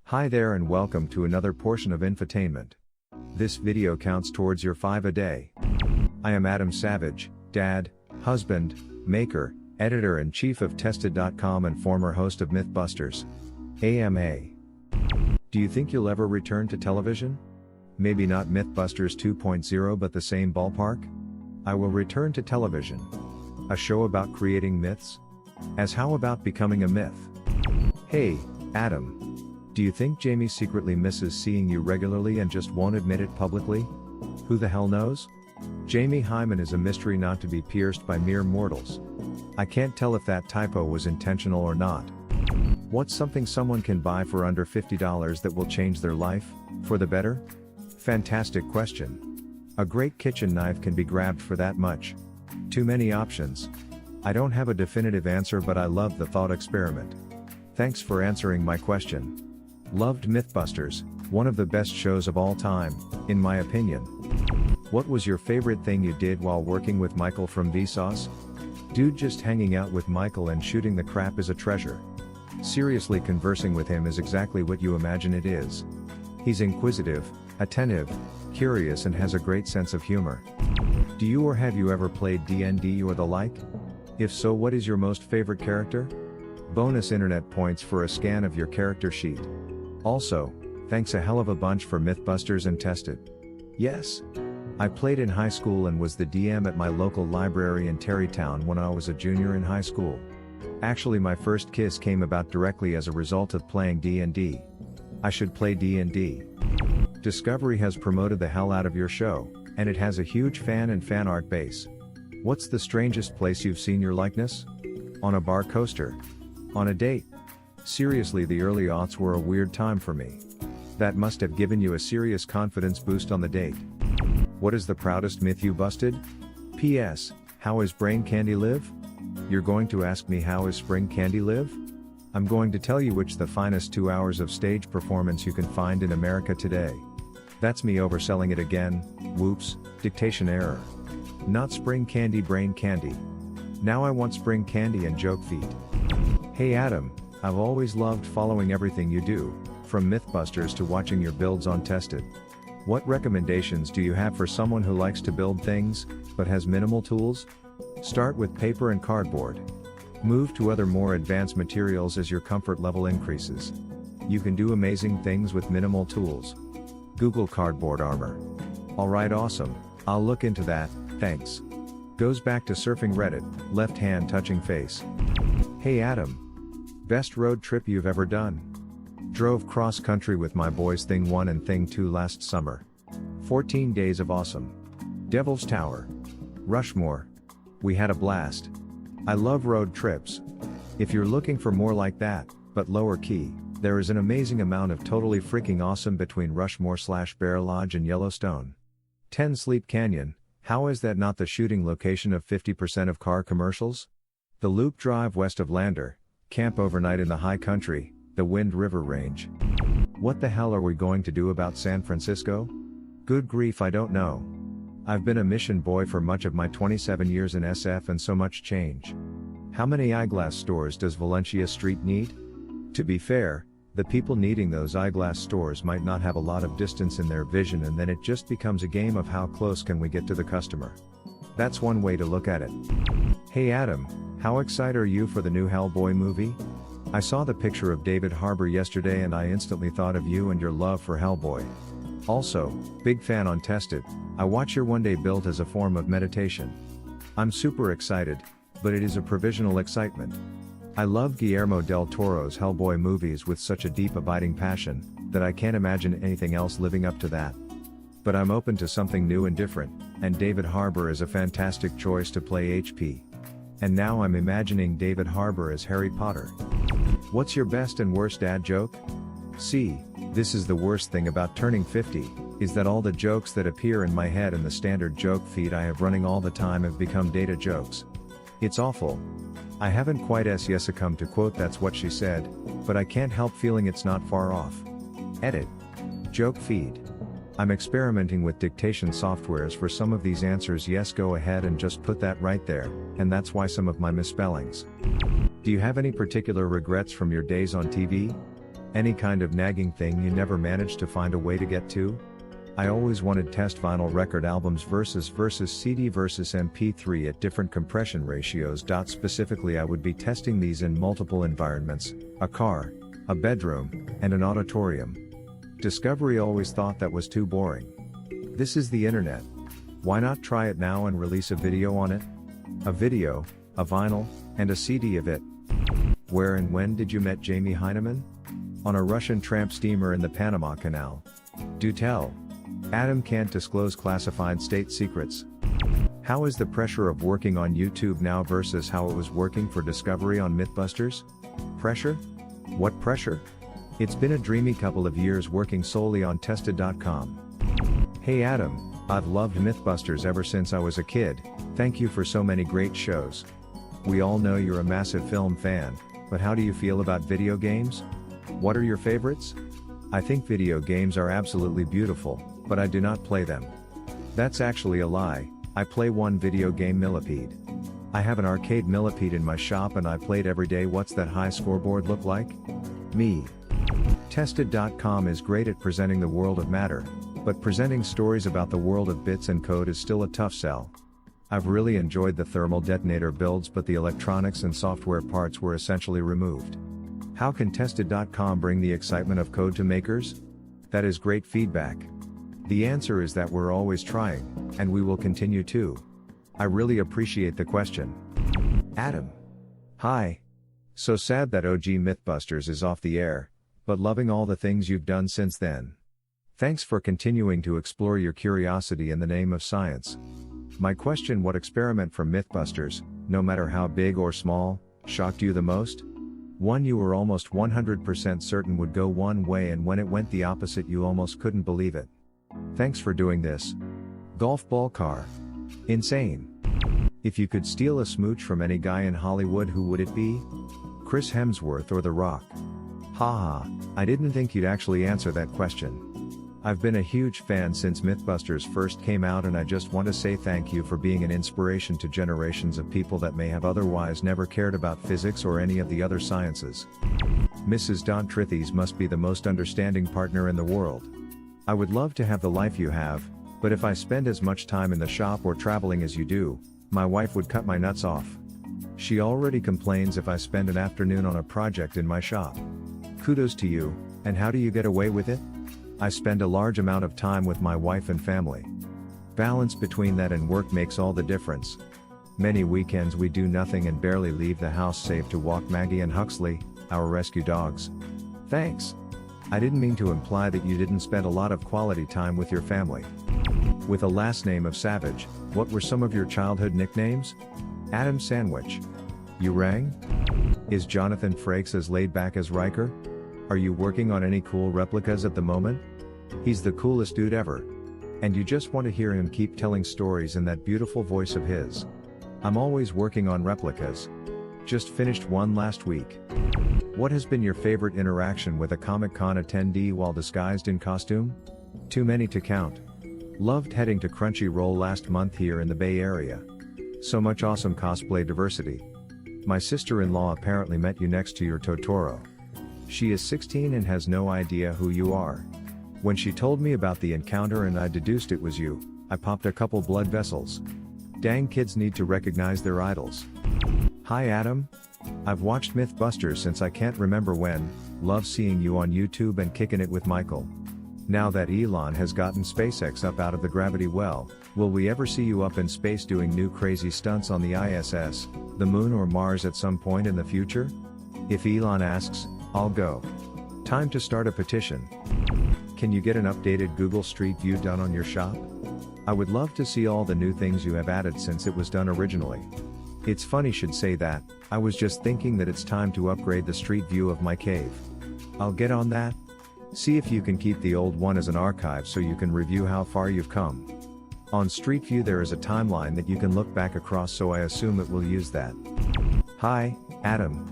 Hi there and welcome to another portion of infotainment. This video counts towards your 5 a day. I am Adam Savage, dad, husband, maker, editor-in-chief of Tested.com and former host of Mythbusters. AmA. Do you think you'll ever return to television? Maybe not Mythbusters 2.0 but the same ballpark? I will return to television. A show about creating myths? As how about becoming a myth? Hey, Adam. Do you think Jamie secretly misses seeing you regularly and just won't admit it publicly? Who the hell knows? Jamie Hyman is a mystery not to be pierced by mere mortals. I can't tell if that typo was intentional or not. What's something someone can buy for under $50 that will change their life, for the better? Fantastic question. A great kitchen knife can be grabbed for that much. Too many options. I don't have a definitive answer but I love the thought experiment. Thanks for answering my question. Loved Mythbusters, one of the best shows of all time, in my opinion. What was your favorite thing you did while working with Michael from Vsauce? Dude, just hanging out with Michael and shooting the crap is a treasure. Seriously, conversing with him is exactly what you imagine it is. He's inquisitive, attentive, curious and has a great sense of humor. Do you or have you ever played D&D or the like? If so, what is your most favorite character? Bonus internet points for a scan of your character sheet. Also, thanks a hell of a bunch for Mythbusters and Tested. Yes. I played in high school and was the DM at my local library in Terrytown when I was a junior in high school. Actually, my first kiss came about directly as a result of playing D&D. I should play D&D. Discovery has promoted the hell out of your show, and it has a huge fan and fan art base. What's the strangest place you've seen your likeness? On a bar coaster? On a date? Seriously, the early aughts were a weird time for me. That must have given you a serious confidence boost on the date. What is the proudest myth you busted? P.S. How is Brain Candy live? You're going to ask me how is Spring Candy live? I'm going to tell you which the finest 2 hours of stage performance you can find in America today. That's me overselling it again, whoops, dictation error. Not Spring Candy, Brain Candy. Now I want Spring Candy and joke feet. Hey Adam, I've always loved following everything you do, from Mythbusters to watching your builds on Tested. What recommendations do you have for someone who likes to build things, but has minimal tools? Start with paper and cardboard. Move to other more advanced materials as your comfort level increases. You can do amazing things with minimal tools. Google cardboard armor. Alright, awesome, I'll look into that, thanks. Goes back to surfing Reddit, left hand touching face. Hey Adam. Best road trip you've ever done? Drove cross country with my boys Thing 1 and Thing 2 last summer. 14 days of awesome. Devil's Tower. Rushmore. We had a blast. I love road trips. If you're looking for more like that, but lower key, there is an amazing amount of totally freaking awesome between Rushmore/Bear Lodge and Yellowstone. 10 Sleep Canyon. How is that not the shooting location of 50% of car commercials? The Loop Drive west of Lander. Camp overnight in the high country, the Wind River Range. What the hell are we going to do about San Francisco? Good grief, I don't know. I've been a mission boy for much of my 27 years in SF and so much change. How many eyeglass stores does Valencia Street need? To be fair, the people needing those eyeglass stores might not have a lot of distance in their vision and then it just becomes a game of how close can we get to the customer. That's one way to look at it. Hey Adam, how excited are you for the new Hellboy movie? I saw the picture of David Harbour yesterday and I instantly thought of you and your love for Hellboy. Also, big fan on Tested, I watch your one day build as a form of meditation. I'm super excited, but it is a provisional excitement. I love Guillermo del Toro's Hellboy movies with such a deep abiding passion, that I can't imagine anything else living up to that. But I'm open to something new and different, and David Harbour is a fantastic choice to play HP. And now I'm imagining David Harbour as Harry Potter. What's your best and worst dad joke? See, this is the worst thing about turning 50, is that all the jokes that appear in my head and the standard joke feed I have running all the time have become data jokes. It's awful. I haven't quite come to quote that's what she said, but I can't help feeling it's not far off. Edit. Joke feed. I'm experimenting with dictation softwares for some of these answers. Yes, go ahead and just put that right there, and that's why some of my misspellings. Do you have any particular regrets from your days on TV? Any kind of nagging thing you never managed to find a way to get to? I always wanted test vinyl record albums versus CD versus MP3 at different compression ratios. Specifically, I would be testing these in multiple environments: a car, a bedroom, and an auditorium. Discovery always thought that was too boring. This is the internet. Why not try it now and release a video on it? A video, a vinyl, and a CD of it. Where and when did you met Jamie Heineman? On a Russian tramp steamer in the Panama Canal. Do tell. Adam can't disclose classified state secrets. How is the pressure of working on YouTube now versus how it was working for Discovery on Mythbusters? Pressure? What pressure? It's been a dreamy couple of years working solely on Tested.com. Hey Adam, I've loved Mythbusters ever since I was a kid. Thank you for so many great shows. We all know you're a massive film fan, but how do you feel about video games? What are your favorites? I think video games are absolutely beautiful, but I do not play them. That's actually a lie. I play one video game, Millipede. I have an arcade Millipede in my shop and I played every day. What's that high scoreboard look like? Me. Tested.com is great at presenting the world of matter, but presenting stories about the world of bits and code is still a tough sell. I've really enjoyed the thermal detonator builds, but the electronics and software parts were essentially removed. How can Tested.com bring the excitement of code to makers? That is great feedback. The answer is that we're always trying, and we will continue to. I really appreciate the question. Adam. Hi. So sad that OG Mythbusters is off the air, but loving all the things you've done since then. Thanks for continuing to explore your curiosity in the name of science. My question: what experiment from Mythbusters, no matter how big or small, shocked you the most? One you were almost 100% certain would go one way, and when it went the opposite you almost couldn't believe it. Thanks for doing this. Golf ball car. Insane. If you could steal a smooch from any guy in Hollywood, who would it be? Chris Hemsworth or The Rock? Haha, I didn't think you'd actually answer that question. I've been a huge fan since Mythbusters first came out, and I just want to say thank you for being an inspiration to generations of people that may have otherwise never cared about physics or any of the other sciences. Mrs. Don Trithies must be the most understanding partner in the world. I would love to have the life you have, but if I spend as much time in the shop or traveling as you do, my wife would cut my nuts off. She already complains if I spend an afternoon on a project in my shop. Kudos to you, and how do you get away with it? I spend a large amount of time with my wife and family. Balance between that and work makes all the difference. Many weekends we do nothing and barely leave the house save to walk Maggie and Huxley, our rescue dogs. Thanks. I didn't mean to imply that you didn't spend a lot of quality time with your family. With a last name of Savage, what were some of your childhood nicknames? Adam Sandwich. You rang? Is Jonathan Frakes as laid back as Riker? Are you working on any cool replicas at the moment? He's the coolest dude ever. And you just want to hear him keep telling stories in that beautiful voice of his. I'm always working on replicas. Just finished one last week. What has been your favorite interaction with a Comic-Con attendee while disguised in costume? Too many to count. Loved heading to Crunchyroll last month here in the Bay Area. So much awesome cosplay diversity. My sister-in-law apparently met you next to your Totoro. She is 16 and has no idea who you are. When she told me about the encounter and I deduced it was you, I popped a couple blood vessels. Dang, kids need to recognize their idols. Hi Adam. I've watched Mythbusters since I can't remember when. Love seeing you on YouTube and kicking it with Michael. Now that Elon has gotten SpaceX up out of the gravity well, will we ever see you up in space doing new crazy stunts on the ISS, the moon or Mars at some point in the future? If Elon asks, I'll go. Time to start a petition. Can you get an updated Google Street View done on your shop? I would love to see all the new things you have added since it was done originally. It's funny should say that, I was just thinking that it's time to upgrade the Street View of my cave. I'll get on that. See if you can keep the old one as an archive so you can review how far you've come. On Streetview there is a timeline that you can look back across, so I assume it will use that. Hi, Adam.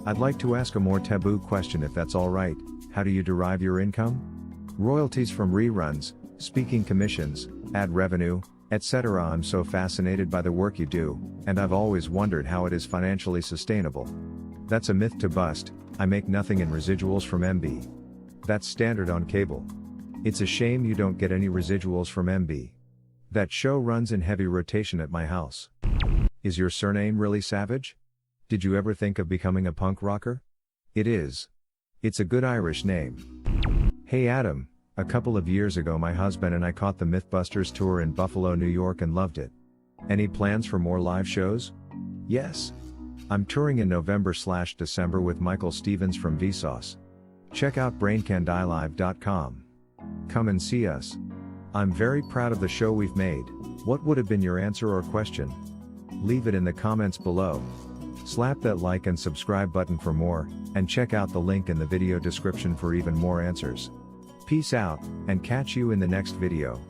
I'd like to ask a more taboo question if that's alright. How do you derive your income? Royalties from reruns, speaking commissions, ad revenue, etc. I'm so fascinated by the work you do, and I've always wondered how it is financially sustainable. That's a myth to bust. I make nothing in residuals from MB. That's standard on cable. It's a shame you don't get any residuals from MB. That show runs in heavy rotation at my house. Is your surname really Savage? Did you ever think of becoming a punk rocker? It is. It's a good Irish name. Hey Adam, a couple of years ago my husband and I caught the Mythbusters tour in Buffalo, New York and loved it. Any plans for more live shows? Yes. I'm touring in November/December with Michael Stevens from Vsauce. Check out braincandilive.com. Come and see us. I'm very proud of the show we've made. What would have been your answer or question? Leave it in the comments below. Slap that like and subscribe button for more, and check out the link in the video description for even more answers. Peace out, and catch you in the next video.